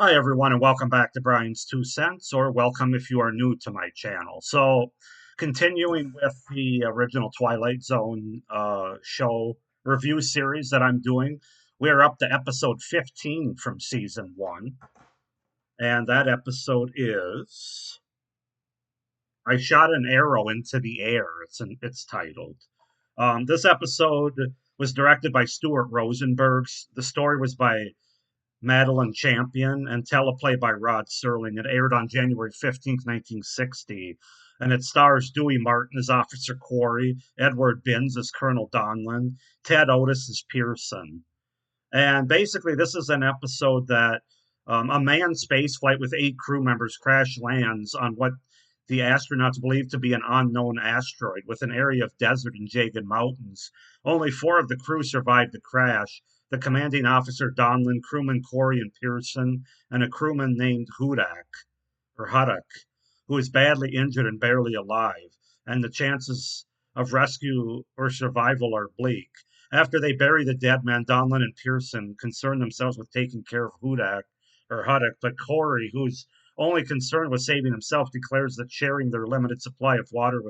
Hi, everyone, and welcome back to Brian's Two Cents, or welcome if you are new to my channel. So, continuing with the original Twilight Zone show review series that I'm doing, we're up to episode 15 from season one, and that episode is I Shot an Arrow into the Air. It's titled. This episode was directed by Stuart Rosenberg. The story was by Madeline Champion, and teleplay by Rod Serling. It aired on January 15th, 1960, and it stars Dewey Martin as Officer Quarry, Edward Binns as Colonel Donlin, Ted Otis as Pearson. And basically, this is an episode that a manned space flight with 8 crew members crash lands on what the astronauts believe to be an unknown asteroid with an area of desert and jagged mountains. Only 4 of the crew survived the crash: the commanding officer Donlin, crewman Corey and Pearson, and a crewman named Huddock, who is badly injured and barely alive, and the chances of rescue or survival are bleak. After they bury the dead man, Donlin and Pearson concern themselves with taking care of Huddock, but Corey, who's only concerned with saving himself, declares that sharing their limited supply of water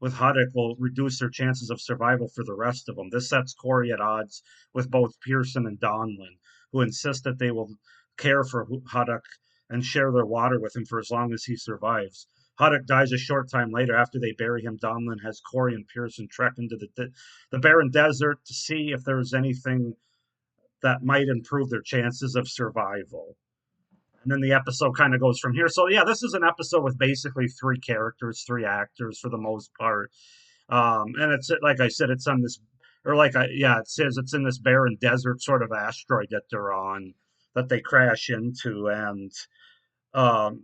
with Huddock will reduce their chances of survival for the rest of them. This sets Corey at odds with both Pearson and Donlin, who insist that they will care for Huddock and share their water with him for as long as he survives. Huddock dies a short time later. After they bury him, Donlin has Corey and Pearson trek into the barren desert to see if there is anything that might improve their chances of survival. And then the episode kind of goes from here. So yeah, this is an episode with basically 3 characters, 3 actors for the most part. And it's like I said, it's on this, or yeah, it says it's in this barren desert sort of asteroid that they're on, that they crash into, and um,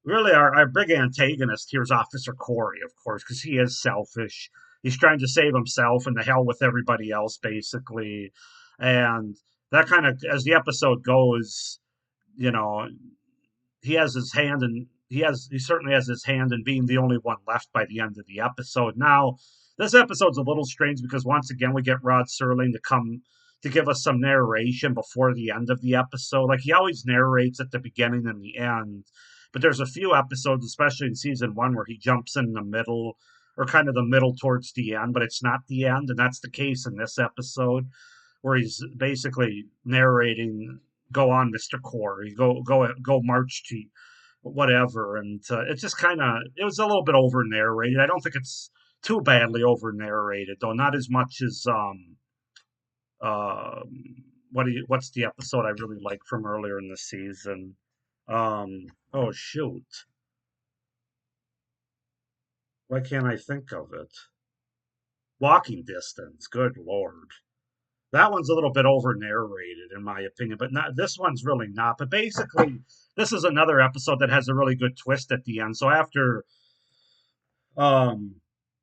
really our big antagonist here is Officer Corey, of course, because he is selfish. He's trying to save himself and the hell with everybody else, basically. And that kind of, as the episode goes, you know, he has his hand in he certainly has his hand in being the only one left by the end of the episode. Now, this episode's a little strange because once again we get Rod Serling to come to give us some narration before the end of the episode. Like, he always narrates at the beginning and the end, but there's a few episodes, especially in season one, where he jumps in the middle, or kind of the middle towards the end, but it's not the end, and that's the case in this episode, where he's basically narrating, "Go on, Mister Corey, go march to whatever," and it just kind of, it was a little bit over narrated. I don't think it's too badly over narrated, though, not as much as what's the episode I really liked from earlier in the season? Oh shoot, why can't I think of it? Walking Distance. Good lord. That one's a little bit over narrated, in my opinion, but not, this one's really not. But basically, this is another episode that has a really good twist at the end. So um,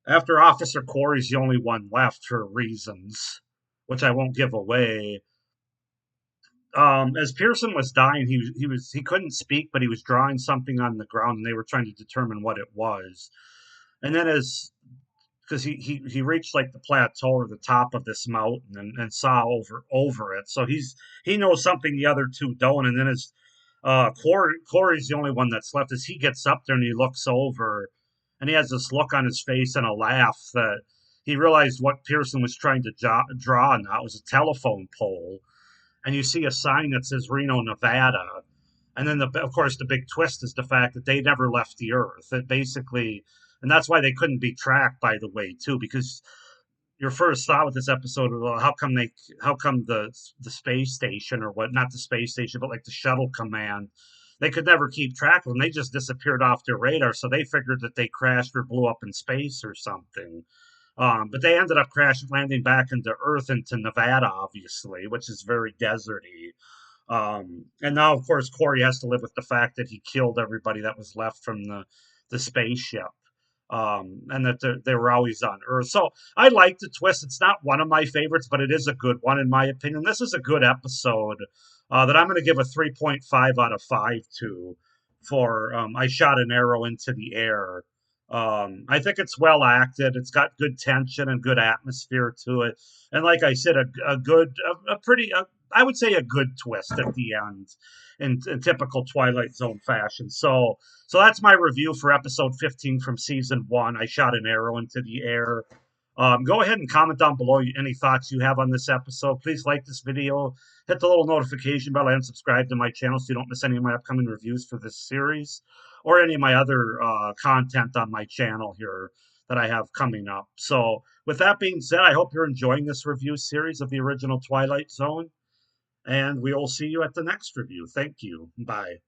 after Officer Corey's the only one left for reasons, which I won't give away. As Pearson was dying, he couldn't speak, but he was drawing something on the ground, and they were trying to determine what it was. And then as because he reached like the plateau or the top of this mountain, and saw over it. So he knows something the other two don't. And then as Corey's the only one that's left, as he gets up there and he looks over, and he has this look on his face and a laugh that he realized what Pearson was trying to draw, and that was a telephone pole. And you see a sign that says Reno, Nevada. And then, of course, the big twist is the fact that they never left the Earth. That basically, and that's why they couldn't be tracked, by the way, too, because your first thought with this episode, well, how come the space station, or what, not the space station, but like the shuttle command, they could never keep track of them. They just disappeared off their radar, so they figured that they crashed or blew up in space or something. But they ended up landing back into Earth, into Nevada, obviously, which is very deserty. And now, of course, Corey has to live with the fact that he killed everybody that was left from the spaceship, and that they were always on Earth. So I like the twist. It's not one of my favorites, but it is a good one, in my opinion. This is a good episode that I'm going to give a 3.5 out of 5 to, for I Shot an Arrow into the Air. I think it's well acted. It's got good tension and good atmosphere to it. And like I said, a good, a pretty, I would say a good twist at the end in typical Twilight Zone fashion. So that's my review for episode 15 from season one. I shot an arrow into the air. Go ahead and comment down below any thoughts you have on this episode. Please like this video, hit the little notification bell, and subscribe to my channel so you don't miss any of my upcoming reviews for this series or any of my other content on my channel here that I have coming up. So, with that being said, I hope you're enjoying this review series of the original Twilight Zone, and we will see you at the next review. Thank you. Bye.